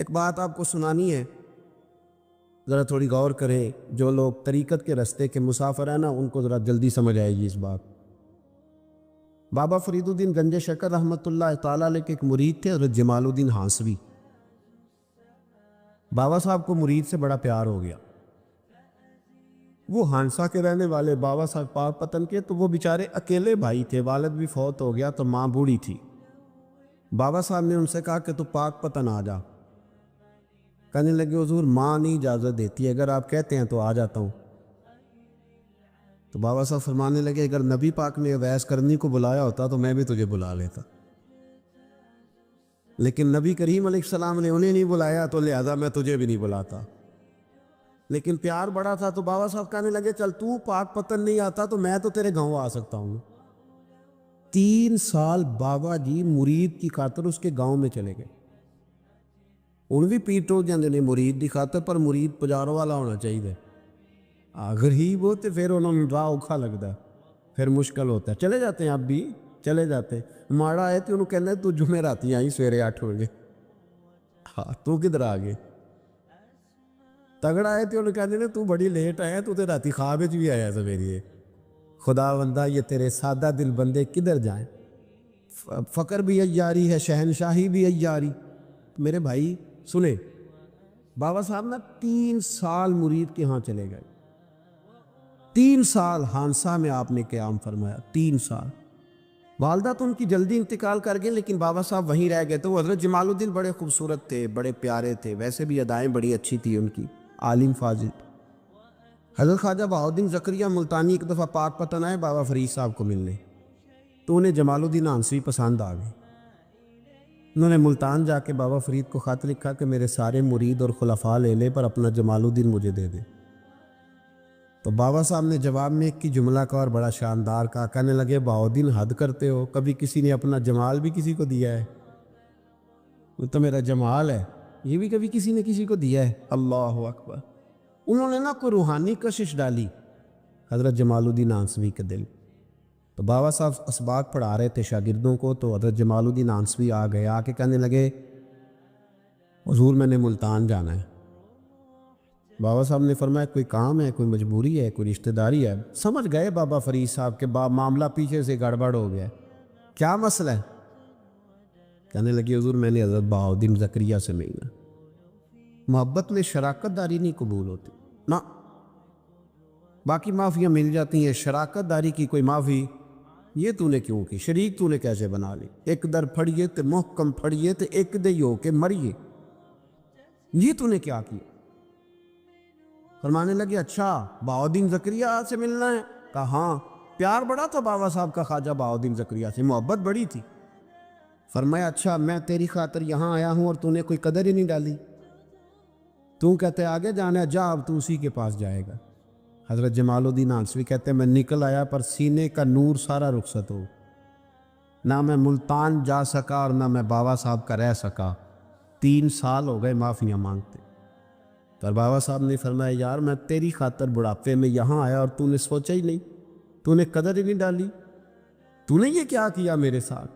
ایک بات آپ کو سنانی ہے، ذرا تھوڑی غور کریں. جو لوگ طریقت کے رستے کے مسافر ہیں نا، ان کو ذرا جلدی سمجھ آئے گی اس بات. بابا فرید الدین گنج شکر رحمۃ اللہ تعالیٰ علیہ کے ایک مرید تھے، حضرت جمال الدین ہانسوی. بابا صاحب کو مرید سے بڑا پیار ہو گیا. وہ ہانسا کے رہنے والے بابا صاحب پاک پتن کے، تو وہ بیچارے اکیلے بھائی تھے، والد بھی فوت ہو گیا تو ماں بوڑھی تھی. بابا صاحب نے ان سے کہا کہ تو پاک پتن آ جا. کہنے لگے حضور ماں نہیں اجازت دیتی، اگر آپ کہتے ہیں تو آ جاتا ہوں. تو بابا صاحب فرمانے لگے اگر نبی پاک نے اویس کرنی کو بلایا ہوتا تو میں بھی تجھے بلا لیتا، لیکن نبی کریم علیہ السلام نے انہیں نہیں بلایا تو لہذا میں تجھے بھی نہیں بلاتا. لیکن پیار بڑا تھا تو بابا صاحب کہنے لگے چل تو پاک پتن نہیں آتا تو میں تو تیرے گاؤں آ سکتا ہوں. 3 سال بابا جی مرید کی خاطر اس کے گاؤں میں چلے گئے. ان بھی پیٹو جاندے نے مرید کی خاطر، پر مرید پجاروں والا ہونا چاہیے. اگر ہی وہ تو پھر انہوں نے راہ اوکھا لگتا ہے، پھر مشکل ہوتا ہے. چلے جاتے ہیں اب بھی چلے جاتے. ماڑا ہے تو انہوں کہنا تو جمعے راتی آئی سویرے 8 بجے. ہاں تو کدھر آ گئے. تگڑا ہے تو انہوں کہنے تو بڑی لیٹ آیا، تو راتی خواب بھی آیا سویرے. خدا بندہ یہ تیرے سادہ دل بندے کدھر جائیں. فقر بھی عیاری ہے، شہنشاہی بھی عیاری. میرے بھائی سنیں، بابا صاحب نا 3 سال مرید کے ہاں چلے گئے. 3 سال ہانسا میں آپ نے قیام فرمایا. 3 سال. والدہ تو ان کی جلدی انتقال کر گئے، لیکن بابا صاحب وہیں رہ گئے. تو وہ حضرت جمال الدین بڑے خوبصورت تھے، بڑے پیارے تھے، ویسے بھی ادائیں بڑی اچھی تھی ان کی، عالم فاضل. حضرت خواجہ بہاؤالدین زکریا ملتانی ایک دفعہ پاک پتن آئے بابا فرید صاحب کو ملنے، تو انہیں جمال الدین ہانسوی پسند آ گئے. انہوں نے ملتان جا کے بابا فرید کو خط لکھا کہ میرے سارے مرید اور خلفاء لے لے پر اپنا جمال الدین مجھے دے دے. تو بابا صاحب نے جواب میں ایک کی جملہ کا اور بڑا شاندار کہا. کہنے لگے بہاؤالدین حد کرتے ہو، کبھی کسی نے اپنا جمال بھی کسی کو دیا ہے؟ وہ تو میرا جمال ہے، یہ بھی کبھی کسی نے کسی کو دیا ہے؟ اللہ اکبر. انہوں نے نا کوئی روحانی کشش ڈالی حضرت جمال الدین ہانسوی کے دل. تو بابا صاحب اسباق پڑھا رہے تھے شاگردوں کو، تو حضرت جمال الدین ہانسوی آ گئے. آ کے کہنے لگے حضور میں نے ملتان جانا ہے. بابا صاحب نے فرمایا کوئی کام ہے، کوئی مجبوری ہے، کوئی رشتہ داری ہے؟ سمجھ گئے بابا فرید صاحب کے معاملہ پیچھے سے گڑبڑ ہو گیا. کیا مسئلہ ہے؟ کہنے لگے حضور میں نے حضرت بہاؤالدین زکریا سے ملنا. محبت میں شراکت داری نہیں قبول ہوتی نا. باقی معافیاں مل جاتی ہیں، شراکت داری کی کوئی معافی یہ تو نے کیوں کی؟ شریک تو نے کیسے بنا لی؟ ایک در پھڑیے تے محکم پھڑیے تے ایک دے ہو کے مریے، یہ تو نے کیا کیا؟ فرمانے لگے اچھا بہاؤالدین زکریا سے ملنا ہے؟ کہا ہاں. پیار بڑا تھا بابا صاحب کا خواجہ بہاؤالدین زکریا سے، محبت بڑی تھی. فرمایا اچھا میں تیری خاطر یہاں آیا ہوں اور تو نے کوئی قدر ہی نہیں ڈالی. تو کہتے آگے جانا ہے، جا اب تو اسی کے پاس جائے گا. حضرت جمال الدین ہانسوی کہتے ہیں میں نکل آیا پر سینے کا نور سارا رخصت ہو. نہ میں ملتان جا سکا اور نہ میں بابا صاحب کا رہ سکا. 3 سال ہو گئے معافیاں مانگتے. پر بابا صاحب نے فرمایا یار میں تیری خاطر بڑھاپے میں یہاں آیا اور تو نے سوچا ہی نہیں، تو نے قدر ہی نہیں ڈالی. تو نے یہ کیا کیا میرے ساتھ؟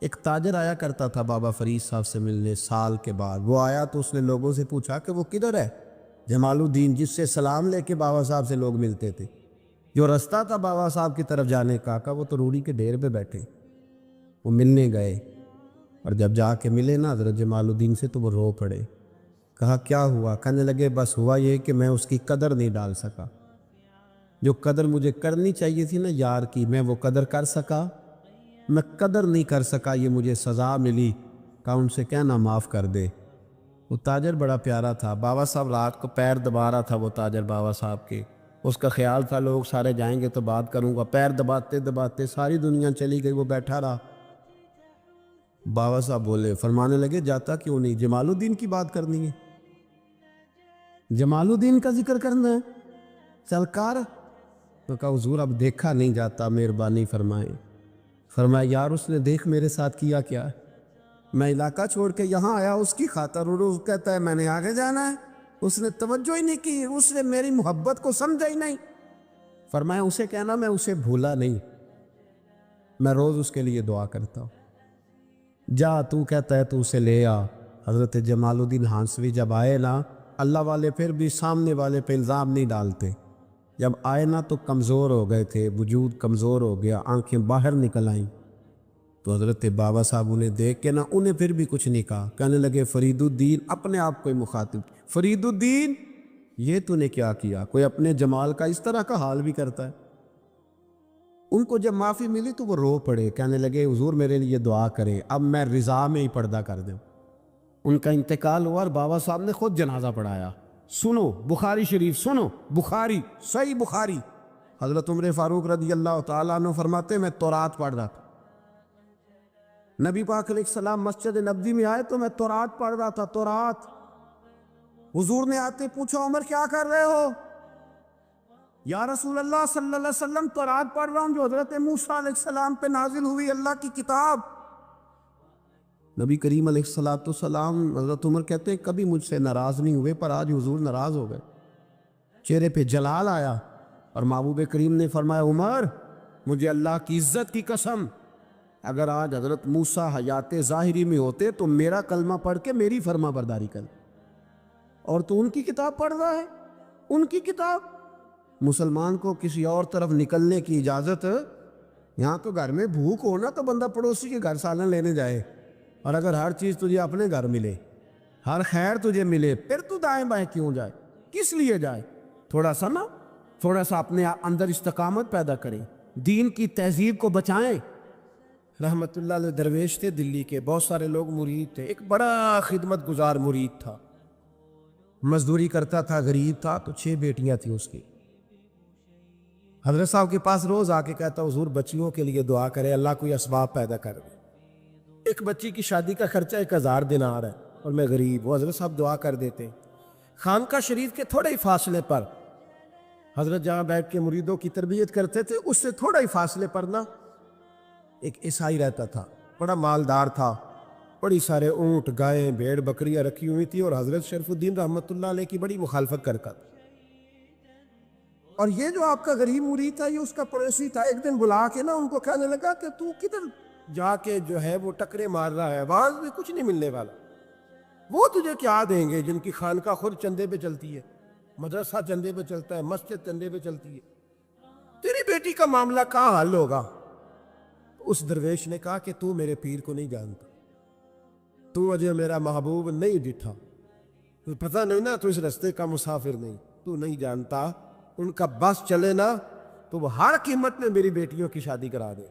ایک تاجر آیا کرتا تھا بابا فرید صاحب سے ملنے سال کے بعد. وہ آیا تو اس نے لوگوں سے پوچھا کہ وہ کدھر ہے جمال الدین جس سے سلام لے کے بابا صاحب سے لوگ ملتے تھے، جو رستہ تھا بابا صاحب کی طرف جانے کا. وہ تو روڑی کے ڈھیر پہ بیٹھے. وہ ملنے گئے اور جب جا کے ملے نا حضرت جمال الدین سے تو وہ رو پڑے. کہا کیا ہوا؟ کہنے لگے بس ہوا یہ کہ میں اس کی قدر نہیں ڈال سکا. جو قدر مجھے کرنی چاہیے تھی نا یار کی، میں وہ قدر کر سکا، میں قدر نہیں کر سکا، یہ مجھے سزا ملی. کہا ان سے کہنا معاف کر دے. وہ تاجر بڑا پیارا تھا. بابا صاحب رات کو پیر دبا رہا تھا وہ تاجر بابا صاحب کے. اس کا خیال تھا لوگ سارے جائیں گے تو بات کروں گا. پیر دباتے دباتے ساری دنیا چلی گئی، وہ بیٹھا رہا. بابا صاحب بولے، فرمانے لگے جاتا کیوں نہیں؟ جمال الدین کی بات کرنی ہے، جمال الدین کا ذکر کرنا ہے، چل کر. تو کہا حضور اب دیکھا نہیں جاتا، مہربانی فرمائیں. فرمایا یار اس نے دیکھ میرے ساتھ کیا کیا ہے؟ میں علاقہ چھوڑ کے یہاں آیا اس کی خاطر، اور وہ کہتا ہے میں نے آگے جانا ہے. اس نے توجہ ہی نہیں کی، اس نے میری محبت کو سمجھا ہی نہیں. فرمایا اسے کہنا میں اسے بھولا نہیں، میں روز اس کے لیے دعا کرتا ہوں. جا تو کہتا ہے تو اسے لے آ. حضرت جمال الدین ہانسوی جب آئے نا، اللہ والے پھر بھی سامنے والے پہ الزام نہیں ڈالتے، جب آئے نا تو کمزور ہو گئے تھے، وجود کمزور ہو گیا، آنکھیں باہر نکل آئیں، تو حضرت بابا صاحب انہیں دیکھ کے نا انہیں پھر بھی کچھ نہیں کہا، کہنے لگے فرید الدین، اپنے آپ کو ہی مخاطب، فرید الدین یہ تو نے کیا کیا؟ کوئی اپنے جمال کا اس طرح کا حال بھی کرتا ہے؟ ان کو جب معافی ملی تو وہ رو پڑے، کہنے لگے حضور میرے لیے دعا کریں، اب میں رضا میں ہی پردہ کر دوں۔ ان کا انتقال ہوا اور بابا صاحب نے خود جنازہ پڑھایا۔ سنو بخاری شریف، سنو بخاری، صحیح بخاری، حضرت عمر فاروق رضی اللہ تعالیٰ عنہ فرماتے میں تورات پڑھ رہا تھا، نبی پاک علیہ السلام مسجد نبوی میں آئے تو میں تورات پڑھ رہا تھا، تورات۔ حضور نے آتے پوچھا عمر کیا کر رہے ہو؟ یا رسول اللہ صلی اللہ علیہ وسلم تورات پڑھ رہا ہوں جو حضرت موسیٰ علیہ السلام پہ نازل ہوئی، اللہ کی کتاب۔ نبی کریم علیہ السلام، حضرت عمر کہتے ہیں کبھی مجھ سے ناراض نہیں ہوئے، پر آج حضور ناراض ہو گئے، چہرے پہ جلال آیا، اور محبوب کریم نے فرمایا عمر مجھے اللہ کی عزت کی قسم، اگر آج حضرت موسیٰ حیات ظاہری میں ہوتے تو میرا کلمہ پڑھ کے میری فرما برداری کر، اور تو ان کی کتاب پڑھ رہا ہے، ان کی کتاب۔ مسلمان کو کسی اور طرف نکلنے کی اجازت، یہاں تو گھر میں بھوک ہونا تو بندہ پڑوسی کے گھر سالن لینے جائے، اور اگر ہر چیز تجھے اپنے گھر ملے، ہر خیر تجھے ملے، پھر تو دائیں بائیں کیوں جائے؟ کس لیے جائے؟ تھوڑا سا اپنے اندر استقامت پیدا کریں، دین کی تہذیب کو بچائیں۔ رحمت اللہ علیہ درویش تھے دلی کے، بہت سارے لوگ مرید تھے، ایک بڑا خدمت گزار مرید تھا، مزدوری کرتا تھا، غریب تھا، تو 6 بیٹیاں تھیں اس کی۔ حضرت صاحب کے پاس روز آ کے کہتا حضور بچیوں کے لیے دعا کرے، اللہ کوئی اسباب پیدا کر دے، ایک بچی کی شادی کا خرچہ 1000 دینار ہے اور میں غریب ہوں۔ حضرت صاحب دعا کر دیتے۔ خانقاہ شریف کے تھوڑے ہی فاصلے پر حضرت جہاں بیٹھ کے مریدوں کی تربیت کرتے تھے، اس سے تھوڑا ہی فاصلے پر نا ایک عیسائی رہتا تھا، بڑا مالدار تھا، بڑی سارے اونٹ، گائیں، بھیڑ، بکریاں رکھی ہوئی تھی، اور حضرت شرف الدین رحمت اللہ علیہ کی بڑی مخالفت کرتا تھا۔ اور یہ جو آپ کا غریب مرید تھا یہ اس کا پڑوسی تھا، ایک دن بلا کے نا ان کو کہنے لگا کہ تو کدھر جا کے جو ہے وہ ٹکرے مار رہا ہے، وہاں سے کچھ نہیں ملنے والا، وہ تجھے کیا دیں گے جن کی خانقاہ خود چندے پہ چلتی ہے، مدرسہ چندے پہ چلتا ہے، مسجد چندے پہ چلتی ہے، تیری بیٹی کا معاملہ کہاں حل ہوگا؟ اس درویش نے کہا کہ تو میرے پیر کو نہیں جانتا، تو مجھے میرا محبوب نہیں ڈٹھا، تو پتہ نہیں نا، تو اس رستے کا مسافر نہیں، تو نہیں جانتا، ان کا بس چلے نا تو وہ ہر قیمت میں میری بیٹیوں کی شادی کرا دے۔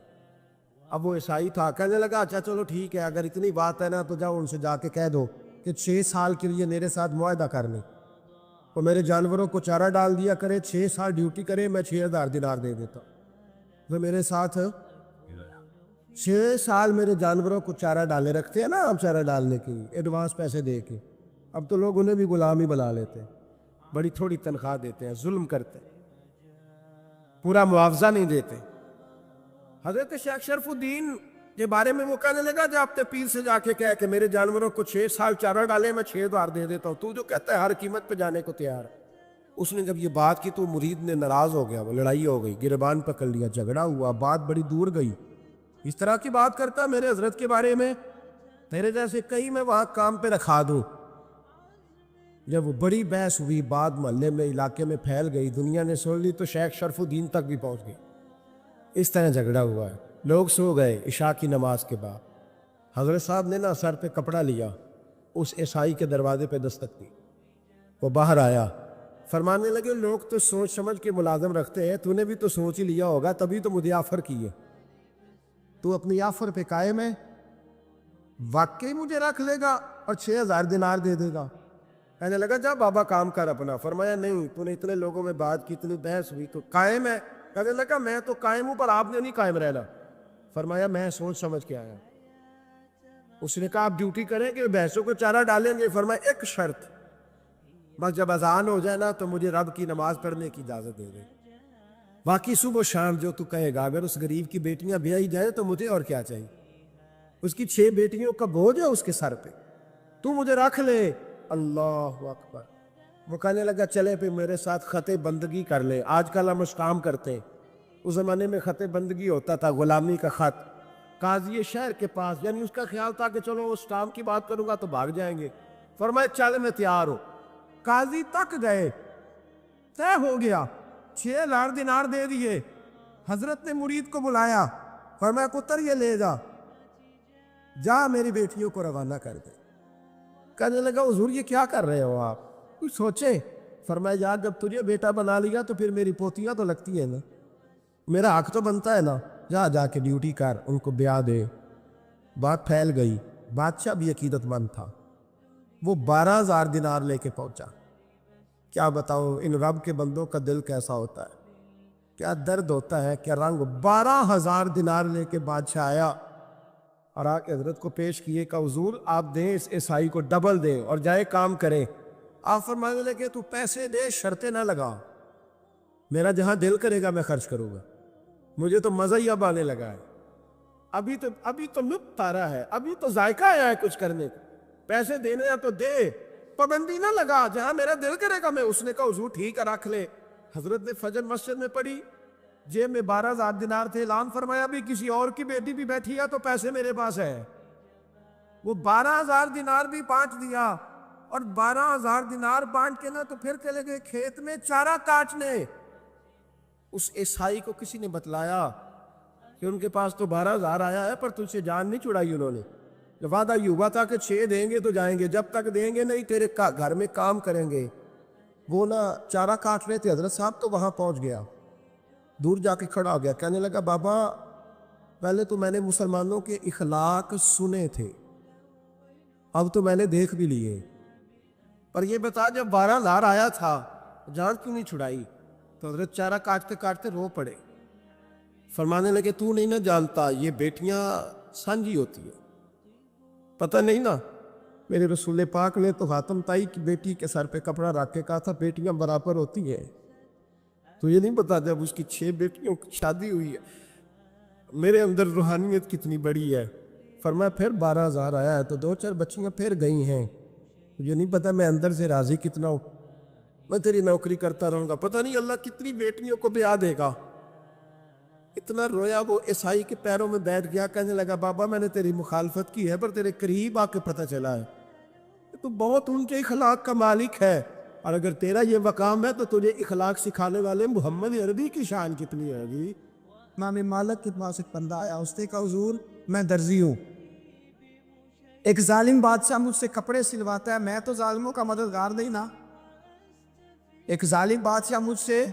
اب وہ عیسائی تھا، کہنے لگا اچھا چلو ٹھیک ہے، اگر اتنی بات ہے نا تو جاؤ ان سے جا کے کہہ دو کہ 6 سال کے لیے میرے ساتھ معاہدہ کر لیں، وہ میرے جانوروں کو چارہ ڈال دیا کرے، 6 سال ڈیوٹی کرے، میں 6000 دینار دے دیتا، وہ میرے ساتھ 6 سال میرے جانوروں کو چارہ ڈالے رکھتے ہیں نا، ہم چارہ ڈالنے کے لیے ایڈوانس پیسے دے کے، اب تو لوگ انہیں بھی غلام ہی بنا لیتے ہیں، بڑی تھوڑی تنخواہ دیتے ہیں، ظلم کرتے ہیں، پورا معاوضہ نہیں دیتے۔ حضرت شیخ شرف الدین کے بارے میں وہ کہنے لگا جب اپنے پیر سے جا کے کہہ کہ میرے جانوروں کو 6 سال چارہ ڈالے، میں 6000 دے دیتا ہوں، تو جو کہتا ہے ہر قیمت پہ جانے کو تیار ہے۔ اس نے جب یہ بات کی تو مرید نے ناراض ہو گیا، وہ لڑائی ہو گئی، گربان پکڑ لیا، جھگڑا ہوا، بات بڑی دور گئی، اس طرح کی بات کرتا میرے حضرت کے بارے میں، تیرے جیسے کہیں میں وہاں کام پہ رکھا دوں۔ جب وہ بڑی بحث ہوئی، بات محلے میں، علاقے میں پھیل گئی، دنیا نے سن لی تو شیخ شرف الدین تک بھی پہنچ گئی، اس طرح جھگڑا ہوا ہے۔ لوگ سو گئے عشاء کی نماز کے بعد، حضرت صاحب نے نا سر پہ کپڑا لیا، اس عیسائی کے دروازے پہ دستک دی، وہ باہر آیا، فرمانے لگے لوگ تو سوچ سمجھ کے ملازم رکھتے ہیں، تو نے بھی تو سوچ ہی لیا ہوگا، تبھی تو مجھے آفر کی ہے، تو اپنی آفر پہ قائم ہے، واقعی مجھے رکھ لے گا اور 6000 دینار دے دے گا؟ کہنے لگا جا بابا کام کر اپنا۔ فرمایا نہیں، تو نے اتنے لوگوں میں بات کی، اتنی بحث ہوئی، تو قائم ہے؟ کہنے لگا میں تو قائم ہوں، پر آپ نے نہیں قائم رہنا۔ فرمایا میں سوچ سمجھ کے آیا۔ اس نے کہا آپ ڈیوٹی کریں گے، بحثوں کو چارہ ڈالیں گے؟ فرمایا ایک شرط، بس جب اذان ہو جائے نا تو مجھے رب کی نماز پڑھنے کی اجازت دے دے، باقی صبح و شام جو تو کہے گا۔ اگر اس غریب کی بیٹیاں بیائی جائیں تو مجھے اور کیا چاہیے، اس کی 6 بیٹیوں کا بوجھ ہے اس کے سر پہ، تو مجھے رکھ لے۔ اللہ اکبر۔ وہ کہنے لگا چلے پہ میرے ساتھ خط بندگی کر لے، آج کل ہم اس کام کرتے ہیں، اس زمانے میں خط بندگی ہوتا تھا، غلامی کا خط، قاضی شہر کے پاس، یعنی اس کا خیال تھا کہ چلو اس کام کی بات کروں گا تو بھاگ جائیں گے، فرمایا چل میں تیار ہوں۔ قاضی تک گئے، طے ہو گیا، 6,000 دینار دے دیے۔ حضرت نے مرید کو بلایا، فرمایا پتر یہ لے جا، جا میری بیٹیوں کو روانہ کر دے۔ کہنے لگا حضور یہ کیا کر رہے ہو آپ، کچھ سوچے؟ فرمایا یار جب تجھے بیٹا بنا لیا تو پھر میری پوتیاں تو لگتی ہیں نا، میرا حق تو بنتا ہے نا، جا کے ڈیوٹی کر، ان کو بیاہ دے۔ بات پھیل گئی، بادشاہ بھی عقیدت مند تھا، وہ 12,000 دینار لے کے پہنچا۔ کیا بتاؤ ان رب کے بندوں کا دل کیسا ہوتا ہے، کیا درد ہوتا ہے، کیا رنگ۔ 12,000 دینار لے کے بادشاہ آیا اور آ کے حضرت کو پیش کیے کہ حضور آپ دیں اس عیسائی کو ڈبل دیں اور جائے کام کریں۔ آپ فرمانے لگے تو پیسے دے، شرطیں نہ لگا، میرا جہاں دل کرے گا میں خرچ کروں گا، مجھے تو مزہ ہی اب آنے لگا ہے، ابھی تو لطف آ رہا ہے، ابھی تو ذائقہ آیا ہے کچھ کرنے کو، پیسے دینے ہیں تو دے، پابندی نہ لگا، جہاں میرا دل کرے گا میں۔ اس نے کہا حضور ٹھیک ہے رکھ لے۔ حضرت نے فجر مسجد میں پڑھی، جیب میں 12,000 دینار تھے، اعلان فرمایا بھی کسی اور کی بیٹی بھی بیٹھی ہے تو پیسے میرے پاس ہے۔ وہ 12,000 دینار بھی بانٹ دیا، اور 12,000 دینار بانٹ کے نا تو پھر چلے گئے کھیت میں چارہ کاٹنے۔ اس عیسائی کو کسی نے بتلایا کہ ان کے پاس تو 12,000 آیا ہے پر تجھ سے جان نہیں چھڑائی انہوں نے، وعدہ یہ ہوا تھا کہ 6 دیں گے تو جائیں گے، جب تک دیں گے نہیں تیرے گھر میں کام کریں گے۔ وہ نا چارہ کاٹ رہے تھے، حضرت صاحب تو وہاں پہنچ گیا، دور جا کے کھڑا ہو گیا، کہنے لگا بابا پہلے تو میں نے مسلمانوں کے اخلاق سنے تھے، اب تو میں نے دیکھ بھی لیے، پر یہ بتا جب 12,000 آیا تھا جان کیوں نہیں چھڑائی؟ تو حضرت چارہ کاٹتے کاٹتے رو پڑے، فرمانے لگے تو نہیں نہ جانتا یہ بیٹیاں سانجھی ہوتی ہیں، پتہ نہیں نا، میرے رسول پاک نے تو خاتم تائی کی بیٹی کے سر پہ کپڑا رکھ کے کہا تھا بیٹیاں برابر ہوتی ہیں، تو یہ نہیں پتا جب اس کی 6 بیٹیوں کی شادی ہوئی ہے میرے اندر روحانیت کتنی بڑی ہے۔ فرمایا پھر 12,000 آیا ہے تو 2-4 بچیاں پھر گئی ہیں، یہ نہیں پتا میں اندر سے راضی کتنا ہوں، میں تیری نوکری کرتا رہوں گا، پتہ نہیں اللہ کتنی بیٹیوں کو بیاہ دے گا۔ اتنا رویا وہ عیسائی کے پیروں میں بیٹھ گیا، کہنے لگا بابا میں نے تیری مخالفت کی ہے پر تیرے قریب آ کے پتہ چلا ہے تو بہت اونچے اخلاق کا مالک ہے، اور اگر تیرا یہ مقام ہے تو تجھے اخلاق سکھانے والے محمد عربی کی شان کتنی ہے جی۔ امام مالک کے پاس ایک بندہ آیا، اس نے کہا حضور میں درزی ہوں، ایک ظالم بادشاہ مجھ سے کپڑے سلواتا ہے، میں تو ظالموں کا مددگار نہیں نا، ایک ظالم بادشاہ مجھ سے،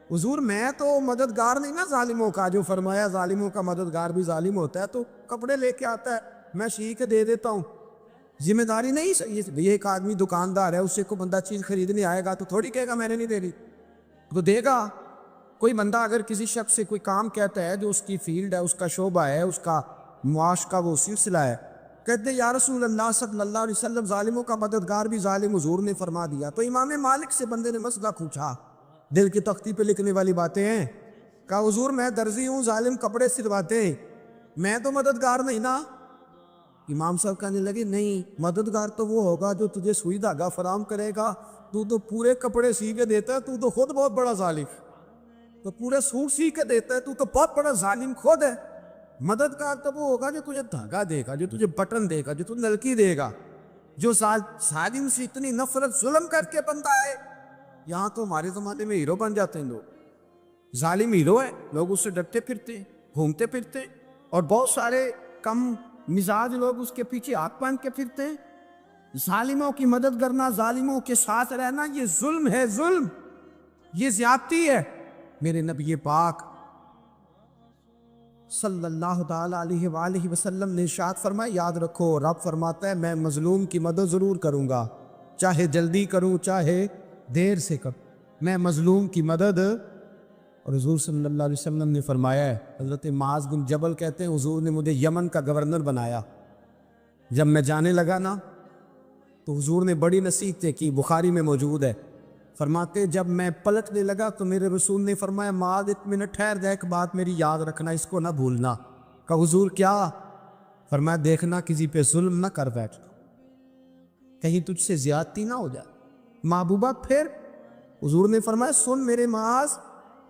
حضور میں تو مددگار نہیں نا ظالموں کا، جو فرمایا ظالموں کا مددگار بھی ظالم ہوتا ہے، تو کپڑے لے کے آتا ہے میں سی کے دے دیتا ہوں، ذمہ داری نہیں۔ یہ ایک آدمی دکاندار ہے، اس سے کوئی بندہ چیز خریدنے آئے گا تو تھوڑی کہے گا میں نے نہیں دے رہی، تو دے گا۔ کوئی بندہ اگر کسی شخص سے کوئی کام کہتا ہے جو اس کی فیلڈ ہے، اس کا شعبہ ہے، اس کا معاش کا وہ سلسلہ ہے، کہتے ہیں یا رسول اللہ صلی اللہ علیہ وسلم ظالموں کا مددگار بھی ظالم، حضور نے فرما دیا۔ تو امام مالک سے بندے نے مسئلہ پوچھا، دل کی تختی پہ لکھنے والی باتیں ہیں، کہا حضور میں درزی ہوں، ظالم کپڑے سلواتے ہیں، میں تو مددگار نہیں نا۔ امام صاحب کہنے لگے نہیں، مددگار تو وہ ہوگا جو تجھے سوئی دھاگا فراہم کرے گا، تو تو پورے کپڑے سی کے دیتا ہے، تو خود بہت بڑا ظالم، تو پورے سوٹ سی کے دیتا ہے، تو بہت بڑا ظالم خود ہے۔ مددگار تو وہ ہوگا جو تجھے دھاگا دے گا، جو تجھے بٹن دے گا، جو تجھے نلکی دے گا، جو ظالم سے اتنی نفرت ظلم کر کے بنتا ہے۔ یہاں تو ہمارے زمانے میں ہیرو بن جاتے ہیں لوگ، ظالم ہیرو ہے، لوگ اس سے ڈرتے پھرتے ہیں، گھومتے پھرتے ہیں، اور بہت سارے کم مزاج لوگ اس کے پیچھے ہاتھ باندھ کے پھرتے ہیں۔ ظالموں کی مدد کرنا، ظالموں کے ساتھ رہنا، یہ ظلم ہے، ظلم، یہ زیادتی ہے۔ میرے نبی پاک صلی اللہ تعالیٰ علیہ وآلہ وسلم نے ارشاد فرمایا، یاد رکھو رب فرماتا ہے میں مظلوم کی مدد ضرور کروں گا، چاہے جلدی کروں چاہے دیر سے کروں، میں مظلوم کی مدد۔ اور حضور صلی اللہ علیہ وسلم نے فرمایا ہے، حضرت معاذ بن جبل کہتے ہیں حضور نے مجھے یمن کا گورنر بنایا، جب میں جانے لگا نا تو حضور نے بڑی نصیحتیں کی، بخاری میں موجود ہے، فرماتے جب میں پلٹنے لگا تو میرے رسول نے فرمایا معاذ 1 منٹ ٹھہر جا، ایک بات میری یاد رکھنا، اس کو نہ بھولنا۔ کہا حضور کیا؟ فرمایا دیکھنا کسی پہ ظلم نہ کر بیٹھنا، کہیں تجھ سے زیادتی نہ ہو جائے۔ محبوبہ پھر حضور نے فرمایا سن میرے معاذ،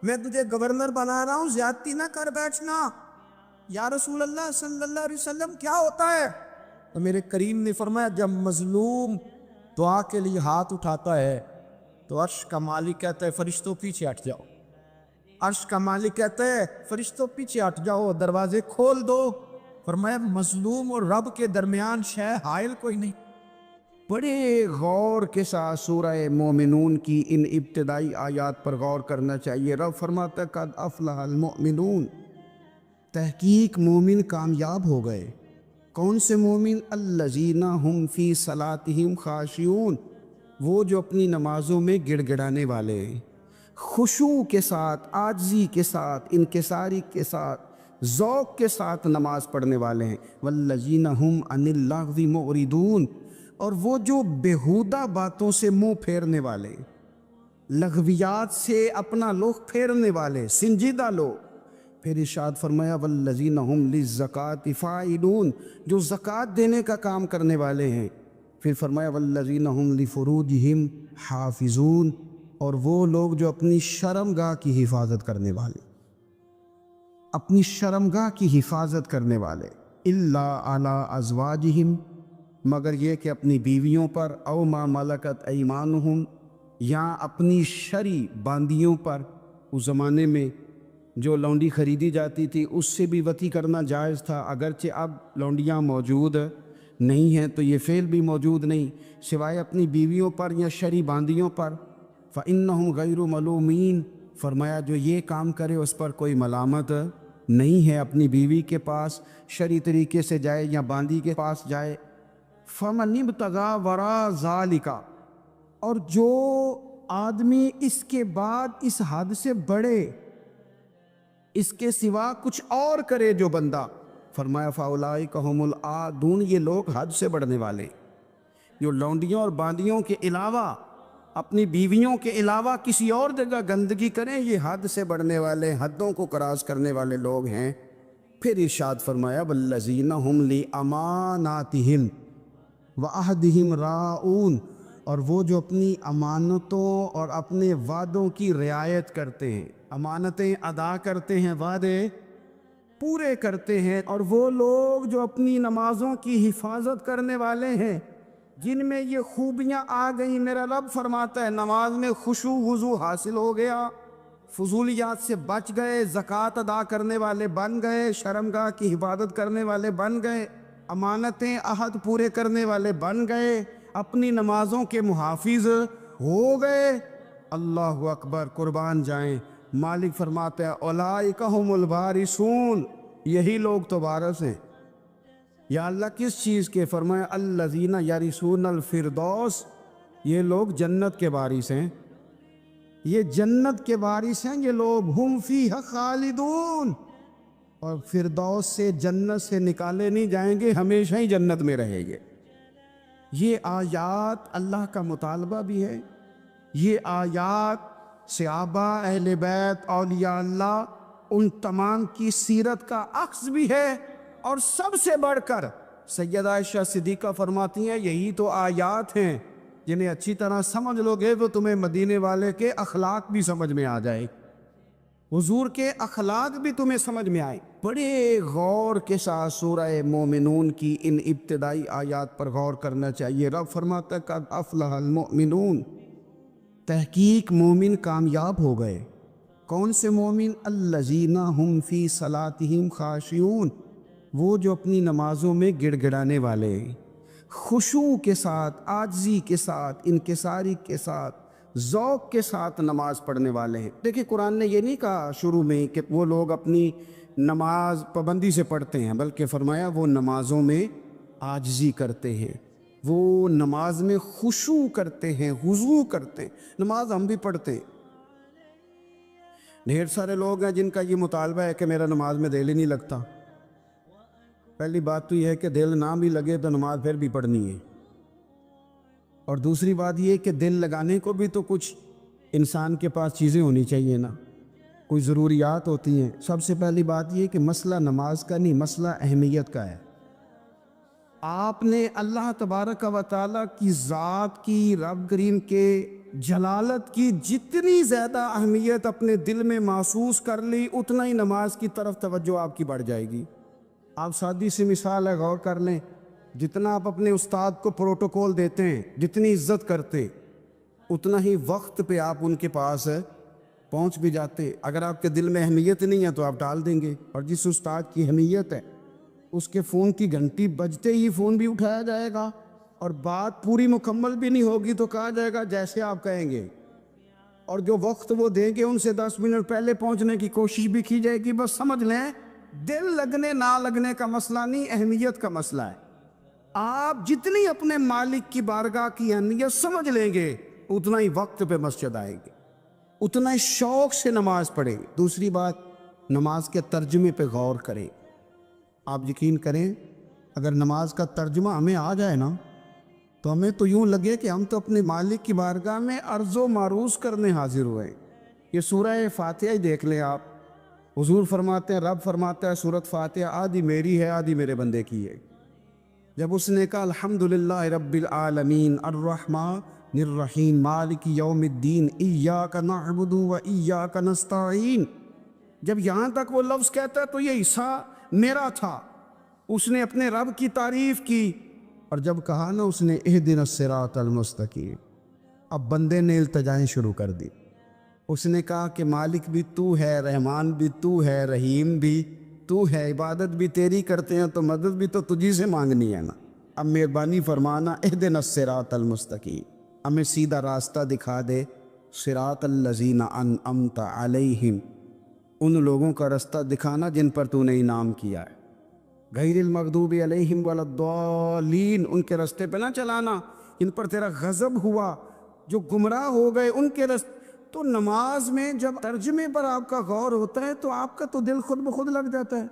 میں تجھے گورنر بنا رہا ہوں، زیادتی نہ کر بیٹھنا، یا رسول اللہ صلی اللہ علیہ وسلم کیا ہوتا ہے؟ تو میرے کریم نے فرمایا جب مظلوم دعا کے لیے ہاتھ اٹھاتا ہے تو عرش کا مالک کہتا ہے فرشتوں پیچھے ہٹ جاؤ. عرش کا مالک کہتا ہے فرشتوں پیچھے ہٹ جاؤ، دروازے کھول دو. فرمایا مظلوم اور رب کے درمیان شے حائل کوئی نہیں. بڑے غور کے ساتھ سورہ مومنون کی ان ابتدائی آیات پر غور کرنا چاہیے. رب فرماتا ہے قد افلح المؤمنون، تحقیق مومن کامیاب ہو گئے. کون سے مومن؟ الذین ہم فی صلاتہم خاشعون، وہ جو اپنی نمازوں میں گڑ گڑانے والے ہیں، خشوع کے ساتھ، عاجزی کے ساتھ، انکساری کے ساتھ، ذوق کے ساتھ نماز پڑھنے والے ہیں. والذین ہم عن اللغو معرضون، اور وہ جو بیہودہ باتوں سے منہ پھیرنے والے، لغویات سے اپنا رخ پھیرنے والے، سنجیدہ لوگ. پھر ارشاد فرمایا والذین ہم للزکاۃ فاعلون، جو زکوٰۃ دینے کا کام کرنے والے ہیں. پھر فرمایا والذین ہم لفروجہم حافظون، اور وہ لوگ جو اپنی شرمگاہ کی حفاظت کرنے والے، اپنی شرمگاہ کی حفاظت کرنے والے. الا علی ازواجہم، مگر یہ کہ اپنی بیویوں پر، او ما ملکت ایمانہم، یا اپنی شرعی باندیوں پر. اس زمانے میں جو لونڈی خریدی جاتی تھی اس سے بھی وطی کرنا جائز تھا، اگرچہ اب لونڈیاں موجود نہیں ہیں تو یہ فعل بھی موجود نہیں، سوائے اپنی بیویوں پر یا شرعی باندیوں پر. فإنہم غیر ملومین، فرمایا جو یہ کام کرے اس پر کوئی ملامت نہیں ہے. اپنی بیوی کے پاس شرعی طریقے سے جائے یا باندی کے پاس جائے. فمن ابتغى وراء ذلك، اور جو آدمی اس کے بعد اس حد سے بڑھے، اس کے سوا کچھ اور کرے جو بندہ، فرمایا فاولئک هم العادون، یہ لوگ حد سے بڑھنے والے. جو لونڈیوں اور باندیوں کے علاوہ، اپنی بیویوں کے علاوہ کسی اور جگہ گندگی کریں، یہ حد سے بڑھنے والے، حدوں کو کراس کرنے والے لوگ ہیں. پھر ارشاد فرمایا والذین هم لاماناتہم وعہدہم راعون، اور وہ جو اپنی امانتوں اور اپنے وعدوں کی رعایت کرتے ہیں، امانتیں ادا کرتے ہیں، وعدے پورے کرتے ہیں. اور وہ لوگ جو اپنی نمازوں کی حفاظت کرنے والے ہیں، جن میں یہ خوبیاں آ گئیں. میرا رب فرماتا ہے نماز میں خشوع وضو حاصل ہو گیا، فضولیات سے بچ گئے، زکوٰۃ ادا کرنے والے بن گئے، شرمگاہ کی حفاظت کرنے والے بن گئے، امانتیں عہد پورے کرنے والے بن گئے، اپنی نمازوں کے محافظ ہو گئے. اللہ اکبر، قربان جائیں. مالک فرماتا ہے اولئک هم الوارثون، یہی لوگ تو وارث ہیں. یا اللہ کس چیز کے؟ فرمایا الذین یرثون الفردوس، یہ لوگ جنت کے وارث ہیں، یہ جنت کے وارث ہیں یہ لوگ. ہم فیہا خالدون، اور فردوس سے، جنت سے نکالے نہیں جائیں گے، ہمیشہ ہی جنت میں رہیں گے. یہ آیات اللہ کا مطالبہ بھی ہے، یہ آیات صحابہ، اہل بیت، اولیاء اللہ، ان تمام کی سیرت کا عکس بھی ہے. اور سب سے بڑھ کر سیدہ عائشہ صدیقہ فرماتی ہیں یہی تو آیات ہیں جنہیں اچھی طرح سمجھ لو گے تو تمہیں مدینے والے کے اخلاق بھی سمجھ میں آ جائے، حضور کے اخلاق بھی تمہیں سمجھ میں آئے. بڑے غور کے ساتھ سورہ مومنون کی ان ابتدائی آیات پر غور کرنا چاہیے. رب فرماتا ہے قد افلح المؤمنون، تحقیق مومن کامیاب ہو گئے. کون سے مومن؟ الذین ہم فی صلاتہم خاشعون، وہ جو اپنی نمازوں میں گڑ گڑانے والے، خشوع کے ساتھ، عاجزی کے ساتھ، انکساری کے ساتھ، ذوق کے ساتھ نماز پڑھنے والے ہیں. دیکھیں قرآن نے یہ نہیں کہا شروع میں کہ وہ لوگ اپنی نماز پابندی سے پڑھتے ہیں، بلکہ فرمایا وہ نمازوں میں عاجزی کرتے ہیں، وہ نماز میں خشوع کرتے ہیں، خضوع کرتے ہیں. نماز ہم بھی پڑھتے ہیں، ڈھیر سارے لوگ ہیں جن کا یہ مطالبہ ہے کہ میرا نماز میں دل ہی نہیں لگتا. پہلی بات تو یہ ہے کہ دل نہ بھی لگے تو نماز پھر بھی پڑھنی ہے، اور دوسری بات یہ کہ دل لگانے کو بھی تو کچھ انسان کے پاس چیزیں ہونی چاہیے نا، کوئی ضروریات ہوتی ہیں. سب سے پہلی بات یہ کہ مسئلہ نماز کا نہیں، مسئلہ اہمیت کا ہے. آپ نے اللہ تبارک و تعالیٰ کی ذات کی، رب کریم کے جلالت کی جتنی زیادہ اہمیت اپنے دل میں محسوس کر لی، اتنا ہی نماز کی طرف توجہ آپ کی بڑھ جائے گی. آپ سادی سی مثال ہے، غور کر لیں، جتنا آپ اپنے استاد کو پروٹوکول دیتے ہیں، جتنی عزت کرتے، اتنا ہی وقت پہ آپ ان کے پاس پہنچ بھی جاتے۔ اگر آپ کے دل میں اہمیت نہیں ہے تو آپ ٹال دیں گے، اور جس استاد کی اہمیت ہے اس کے فون کی گھنٹی بجتے ہی فون بھی اٹھایا جائے گا، اور بات پوری مکمل بھی نہیں ہوگی تو کہا جائے گا جیسے آپ کہیں گے، اور جو وقت وہ دیں گے ان سے 10 منٹ پہلے پہنچنے کی کوشش بھی کی جائے گی۔ بس سمجھ لیں، دل لگنے نہ لگنے کا مسئلہ نہیں، اہمیت کا مسئلہ ہے۔ آپ جتنی اپنے مالک کی بارگاہ کی اہمیت سمجھ لیں گے، اتنا ہی وقت پہ مسجد آئیں گے، اتنا ہی شوق سے نماز پڑھیں۔ دوسری بات، نماز کے ترجمے پہ غور کریں۔ آپ یقین کریں، اگر نماز کا ترجمہ ہمیں آ جائے نا تو ہمیں تو یوں لگے کہ ہم تو اپنے مالک کی بارگاہ میں عرض و معروض کرنے حاضر ہوئے۔ یہ سورہ فاتحہ ہی دیکھ لیں آپ، حضور فرماتے ہیں، رب فرماتا ہے سورۃ فاتحہ آدھی میری ہے آدھی میرے بندے کی ہے۔ جب اس نے کہا الحمدللہ رب العالمین الرحمن الرحیم مالک یوم الدین ایاک نعبد و ایاک نستعین، جب یہاں تک وہ لفظ کہتا ہے تو یہ حصہ میرا تھا، اس نے اپنے رب کی تعریف کی، اور جب کہا نا اس نے اہدنا الصراط المستقیم، اب بندے نے التجائیں شروع کر دی۔ اس نے کہا کہ مالک بھی تو ہے، رحمان بھی تو ہے، رحیم بھی تو ہے، عبادت بھی تیری کرتے ہیں تو مدد بھی تو تجھی سے مانگنی ہے نا، اب مہربانی فرمانا اہدنا الصراط المستقیم، ہمیں سیدھا راستہ دکھا دے، صراط الذین انعمت علیہم، ان لوگوں کا راستہ دکھانا جن پر تو نے انعام کیا ہے، غیر المغضوب علیہم ولا الضالین، ان کے راستے پہ نہ چلانا ان پر تیرا غضب ہوا، جو گمراہ ہو گئے ان کے راستے۔ تو نماز میں جب ترجمے پر آپ کا غور ہوتا ہے تو آپ کا تو دل خود بخود لگ جاتا ہے،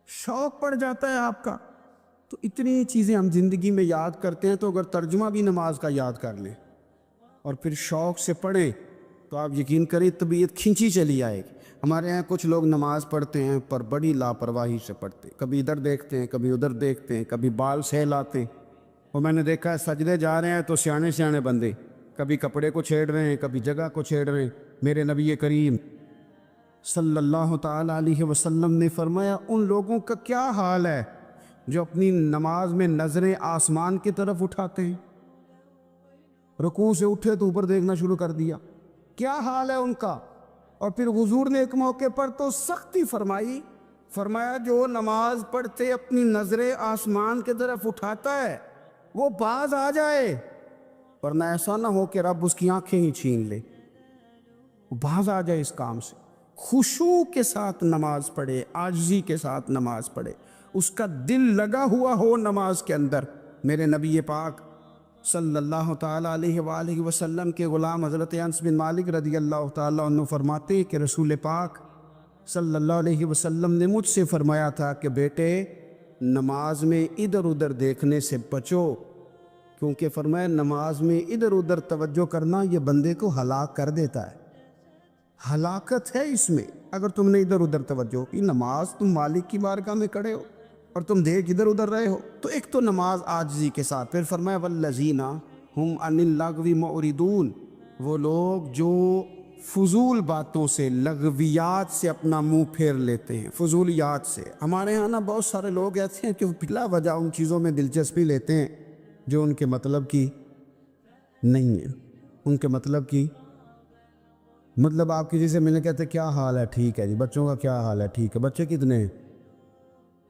شوق پڑ جاتا ہے آپ کا۔ تو اتنی چیزیں ہم زندگی میں یاد کرتے ہیں، تو اگر ترجمہ بھی نماز کا یاد کر لیں اور پھر شوق سے پڑھیں تو آپ یقین کریں طبیعت کھنچی چلی آئے گی۔ ہمارے یہاں کچھ لوگ نماز پڑھتے ہیں پر بڑی لاپرواہی سے پڑھتے ہیں، کبھی ادھر دیکھتے ہیں کبھی ادھر دیکھتے ہیں، کبھی بال سہلاتے ہیں، اور میں نے دیکھا ہے سجدے جا رہے ہیں تو سیانے سیانے بندے کبھی کپڑے کو چھیڑ رہے ہیں کبھی جگہ کو چھیڑ رہے ہیں۔ میرے نبی کریم صلی اللہ تعالی علیہ وسلم نے فرمایا ان لوگوں کا کیا حال ہے جو اپنی نماز میں نظریں آسمان کی طرف اٹھاتے ہیں، رکوع سے اٹھے تو اوپر دیکھنا شروع کر دیا، کیا حال ہے ان کا۔ اور پھر حضور نے ایک موقع پر تو سختی فرمائی، فرمایا جو نماز پڑھتے اپنی نظریں آسمان کی طرف اٹھاتا ہے وہ باز آ جائے، ورنہ ایسا نہ ہو کہ رب اس کی آنکھیں ہی چھین لے، وہ باز آ جائے اس کام سے۔ خشوع کے ساتھ نماز پڑھے، عاجزی کے ساتھ نماز پڑھے، اس کا دل لگا ہوا ہو نماز کے اندر۔ میرے نبی پاک صلی اللہ تعالیٰ علیہ وآلہ وسلم کے غلام حضرت انس بن مالک رضی اللہ تعالیٰ عنہ فرماتے کہ رسول پاک صلی اللہ علیہ وسلم نے مجھ سے فرمایا تھا کہ بیٹے نماز میں ادھر ادھر دیکھنے سے بچو، کیونکہ فرمایا نماز میں ادھر ادھر توجہ کرنا یہ بندے کو ہلاک کر دیتا ہے، ہلاکت ہے اس میں۔ اگر تم نے ادھر ادھر توجہ کی، نماز تم مالک کی بارگاہ میں کھڑے ہو اور تم دیکھ ادھر ادھر رہے ہو، تو ایک تو نماز عاجزی کے ساتھ، پھر فرمایا والذین ہم عن اللغو معرضون، وہ لوگ جو فضول باتوں سے، لغویات سے اپنا منہ پھیر لیتے ہیں، فضولیات سے۔ ہمارے یہاں نا بہت سارے لوگ ایسے ہیں کہ بلا وجہ ان چیزوں میں دلچسپی لیتے ہیں جو ان کے مطلب کی نہیں ہے، ان کے مطلب کی مطلب آپ کسی سے ملنے کہتے کیا حال ہے، ٹھیک ہے جی، بچوں کا کیا حال ہے، ٹھیک ہے، بچے کتنے ہیں؟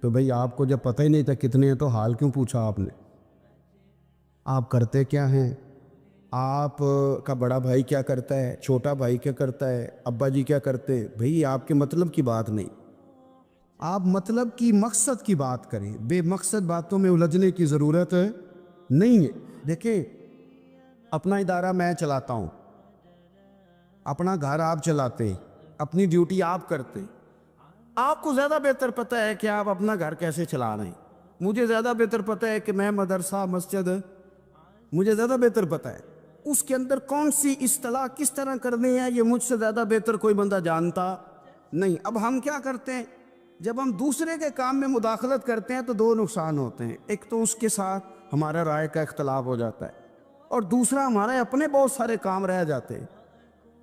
تو بھئی آپ کو جب پتہ ہی نہیں تھا کتنے ہیں تو حال کیوں پوچھا آپ نے؟ آپ کرتے کیا ہیں؟ آپ کا بڑا بھائی کیا کرتا ہے، چھوٹا بھائی کیا کرتا ہے، ابا جی کیا کرتے ہیں؟ بھئی آپ کے مطلب کی بات نہیں، آپ مطلب کی مقصد کی بات کریں، بے مقصد باتوں میں الجھنے کی ضرورت نہیں ہے۔ دیکھیں اپنا ادارہ میں چلاتا ہوں، اپنا گھر آپ چلاتے، اپنی ڈیوٹی آپ کرتے، آپ کو زیادہ بہتر پتہ ہے کہ آپ اپنا گھر کیسے چلا رہے ہیں، مجھے زیادہ بہتر پتہ ہے کہ میں مدرسہ مسجد، مجھے زیادہ بہتر پتہ ہے اس کے اندر کون سی اصطلاح کس طرح کرنی ہے، یہ مجھ سے زیادہ بہتر کوئی بندہ جانتا نہیں۔ اب ہم کیا کرتے ہیں، جب ہم دوسرے کے کام میں مداخلت کرتے ہیں تو دو نقصان ہوتے ہیں، ایک تو اس کے ساتھ ہمارا رائے کا اختلاف ہو جاتا ہے، اور دوسرا ہمارے اپنے بہت سارے کام رہ جاتے ہیں،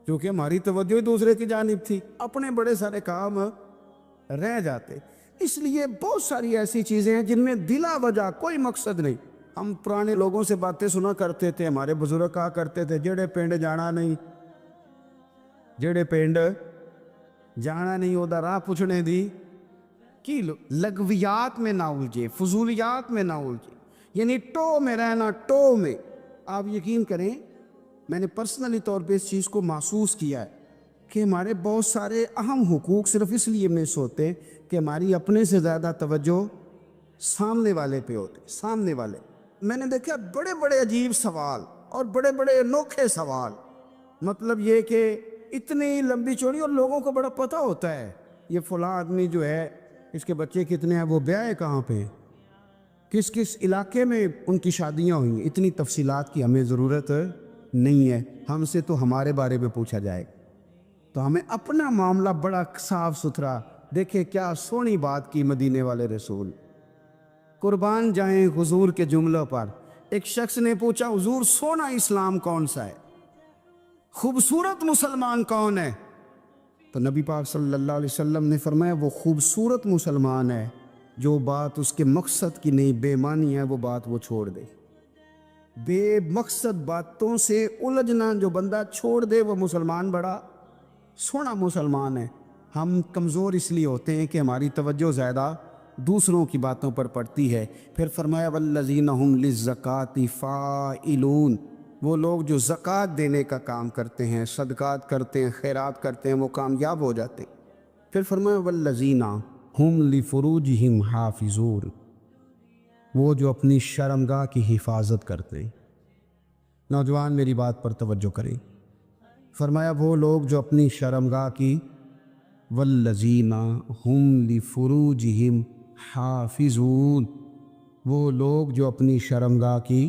کیونکہ ہماری توجہ ہی دوسرے کی جانب تھی، اپنے بڑے سارے کام رہ جاتے. اس لیے بہت ساری ایسی چیزیں ہیں جن میں بلا وجہ کوئی مقصد نہیں. ہم پرانے لوگوں سے باتیں سنا کرتے تھے, ہمارے بزرگ کہا کرتے تھے جڑے پنڈ جانا نہیں, جڑے پنڈ جانا نہیں وہ راہ پوچھنے دی کی لغویات میں نہ الجھے, فضولیات میں نہ الجھے, یعنی ٹو میں رہنا, ٹو میں. آپ یقین کریں میں نے پرسنلی طور پہ اس چیز کو محسوس کیا ہے کہ ہمارے بہت سارے اہم حقوق صرف اس لیے مس ہوتے کہ ہماری اپنے سے زیادہ توجہ سامنے والے پہ ہوتے. سامنے والے میں نے دیکھا بڑے بڑے عجیب سوال اور بڑے بڑے انوکھے سوال, مطلب یہ کہ اتنی لمبی چوڑی, اور لوگوں کو بڑا پتہ ہوتا ہے یہ فلاں آدمی جو ہے اس کے بچے کتنے ہیں, وہ بیاہ کہاں پہ, کس کس علاقے میں ان کی شادیاں ہوئی ہیں. اتنی تفصیلات کی ہمیں ضرورت نہیں ہے. ہم سے تو ہمارے بارے میں پوچھا جائے, تو ہمیں اپنا معاملہ بڑا صاف ستھرا. دیکھیں کیا سونی بات کی مدینے والے رسول, قربان جائیں حضور کے جملوں پر. ایک شخص نے پوچھا حضور سونا اسلام کون سا ہے, خوبصورت مسلمان کون ہے؟ تو نبی پاک صلی اللہ علیہ وسلم نے فرمایا وہ خوبصورت مسلمان ہے جو بات اس کے مقصد کی نہیں, بے معنی ہے وہ بات وہ چھوڑ دے. بے مقصد باتوں سے الجھنا جو بندہ چھوڑ دے وہ مسلمان بڑا سونا مسلمان ہے. ہم کمزور اس لیے ہوتے ہیں کہ ہماری توجہ زیادہ دوسروں کی باتوں پر پڑتی ہے. پھر فرمایا والذین هم للزکاۃ فاعلون, وہ لوگ جو زکوٰۃ دینے کا کام کرتے ہیں, صدقات کرتے ہیں, خیرات کرتے ہیں, وہ کامیاب ہو جاتے ہیں. پھر فرمایا والذین هم لفروجہم حافظون, وہ جو اپنی شرمگاہ کی حفاظت کرتے ہیں. نوجوان میری بات پر توجہ کریں, فرمایا وہ لوگ جو اپنی شرمگاہ کی, والذین هم لفروجہم حافظون, وہ لوگ جو اپنی شرمگاہ کی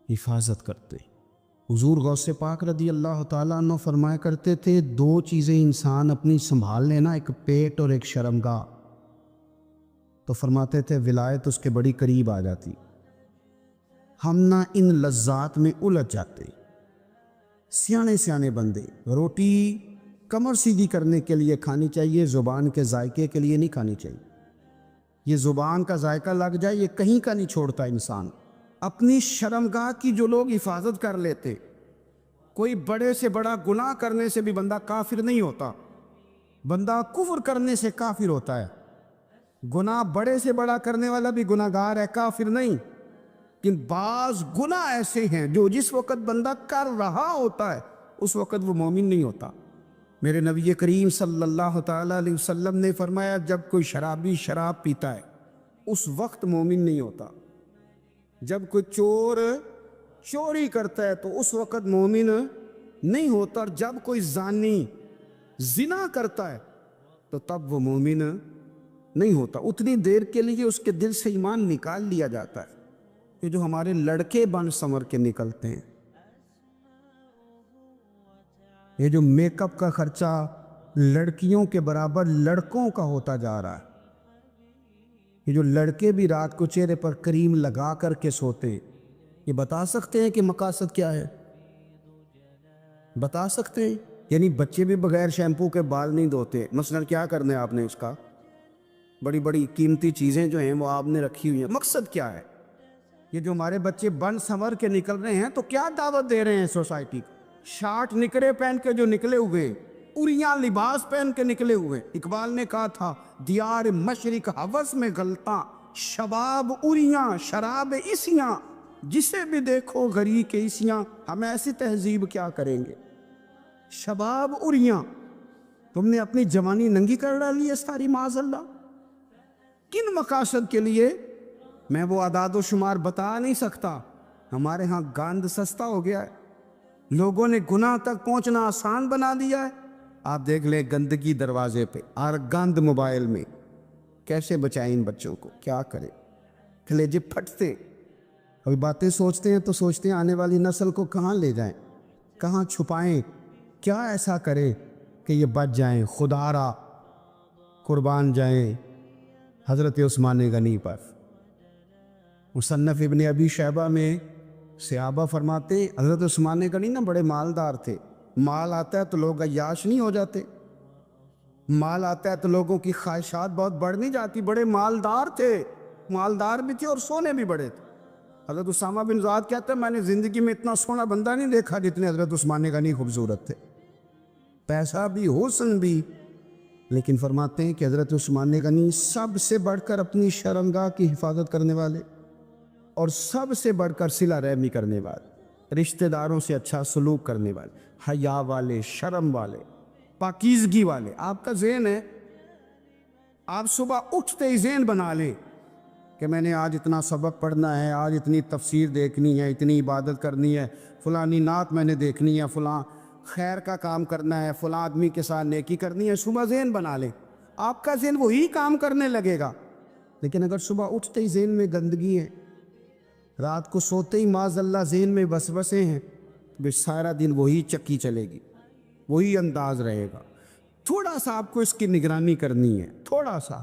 حفاظت کرتے. حضور غوث پاک رضی اللہ تعالیٰ عنہ فرمایا کرتے تھے دو چیزیں انسان اپنی سنبھال لینا, ایک پیٹ اور ایک شرمگاہ. تو فرماتے تھے ولایت اس کے بڑی قریب آ جاتی. ہم نہ ان لذات میں الجھ جاتے. سیانے سیانے بندے روٹی کمر سیدھی کرنے کے لیے کھانی چاہیے, زبان کے ذائقے کے لیے نہیں کھانی چاہیے. یہ زبان کا ذائقہ لگ جائے یہ کہیں کا نہیں چھوڑتا انسان. اپنی شرمگاہ کی جو لوگ حفاظت کر لیتے, کوئی بڑے سے بڑا گناہ کرنے سے بھی بندہ کافر نہیں ہوتا, بندہ کفر کرنے سے کافر ہوتا ہے. گناہ بڑے سے بڑا کرنے والا بھی گناہ گار ہے, کافر نہیں. لیکن بعض گناہ ایسے ہیں جو جس وقت بندہ کر رہا ہوتا ہے اس وقت وہ مومن نہیں ہوتا. میرے نبی کریم صلی اللہ تعالیٰ علیہ وسلم نے فرمایا جب کوئی شرابی شراب پیتا ہے اس وقت مومن نہیں ہوتا. جب کوئی چور چوری کرتا ہے تو اس وقت مومن نہیں ہوتا, اور جب کوئی زانی زنا کرتا ہے تو تب وہ مومن نہیں ہوتا. اتنی دیر کے لیے اس کے دل سے ایمان نکال لیا جاتا ہے. یہ جو ہمارے لڑکے بن سنور کے نکلتے ہیں, یہ جو میک اپ کا خرچہ لڑکیوں کے برابر لڑکوں کا ہوتا جا رہا ہے, یہ جو لڑکے بھی رات کو چہرے پر کریم لگا کر کے سوتے, یہ بتا سکتے ہیں کہ مقاصد کیا ہے؟ بتا سکتے ہیں؟ یعنی بچے بھی بغیر شیمپو کے بال نہیں دھوتے, مثلا کیا کرنا ہے آپ نے اس کا؟ بڑی بڑی قیمتی چیزیں جو ہیں وہ آپ نے رکھی ہوئی ہیں, مقصد کیا ہے؟ یہ جو ہمارے بچے بن سنور کے نکل رہے ہیں تو کیا دعوت دے رہے ہیں سوسائٹی کو؟ شارٹ نکرے پہن کے جو نکلے ہوئے, اریاں لباس پہن کے نکلے ہوئے. اقبال نے کہا تھا دیار مشرق ہوس میں غلطاں, شباب اریاں شراب اسیاں, جسے بھی دیکھو غری کے اسیاں. ہم ایسی تہذیب کیا کریں گے؟ شباب اریاں, تم نے اپنی جوانی ننگی کر ڈالی ہے ساری معاذ اللہ. کن مقاصد کے لیے؟ میں وہ اعداد و شمار بتا نہیں سکتا. ہمارے ہاں گاند سستا ہو گیا ہے, لوگوں نے گناہ تک پہنچنا آسان بنا دیا ہے. آپ دیکھ لیں گندگی دروازے پہ اور گند موبائل میں. کیسے بچائیں ان بچوں کو؟ کیا کریں؟ کلیجے پھٹتے. ابھی باتیں سوچتے ہیں تو سوچتے ہیں آنے والی نسل کو کہاں لے جائیں, کہاں چھپائیں, کیا ایسا کریں کہ یہ بچ جائیں. خدا را قربان جائیں حضرت عثمان غنی پر. مصنف ابن ابی شیبہ میں صحابہ فرماتے ہیں حضرت عثمان غنی نا بڑے مالدار تھے. مال آتا ہے تو لوگ عیاش نہیں ہو جاتے, مال آتا ہے تو لوگوں کی خواہشات بہت بڑھ نہیں جاتی. بڑے مالدار تھے, مالدار بھی تھے اور سونے بھی بڑے تھے. حضرت اسامہ بن زیاد کہتے ہیں میں نے زندگی میں اتنا سونا بندہ نہیں دیکھا جتنے حضرت عثمان غنی خوبصورت تھے. پیسہ بھی, حسن بھی, لیکن فرماتے ہیں کہ حضرت عثمان غنی سب سے بڑھ کر اپنی شرمگاہ کی حفاظت کرنے والے اور سب سے بڑھ کر صلہ رحمی کرنے والے, رشتہ داروں سے اچھا سلوک کرنے والے, حیا والے, شرم والے, پاکیزگی والے. آپ کا ذہن ہے, آپ صبح اٹھتے ہی ذہن بنا لیں کہ میں نے آج اتنا سبق پڑھنا ہے, آج اتنی تفسیر دیکھنی ہے, اتنی عبادت کرنی ہے, فلانی نعت میں نے دیکھنی ہے, فلاں خیر کا کام کرنا ہے, فلاں آدمی کے ساتھ نیکی کرنی ہے. صبح ذہن بنا لیں, آپ کا ذہن وہی کام کرنے لگے گا. لیکن اگر صبح اٹھتے ہی ذہن میں گندگی ہے, رات کو سوتے ہی معاذ اللہ ذہن میں وسوسے ہیں, تو سارا دن وہی چکی چلے گی, وہی انداز رہے گا. تھوڑا سا آپ کو اس کی نگرانی کرنی ہے, تھوڑا سا.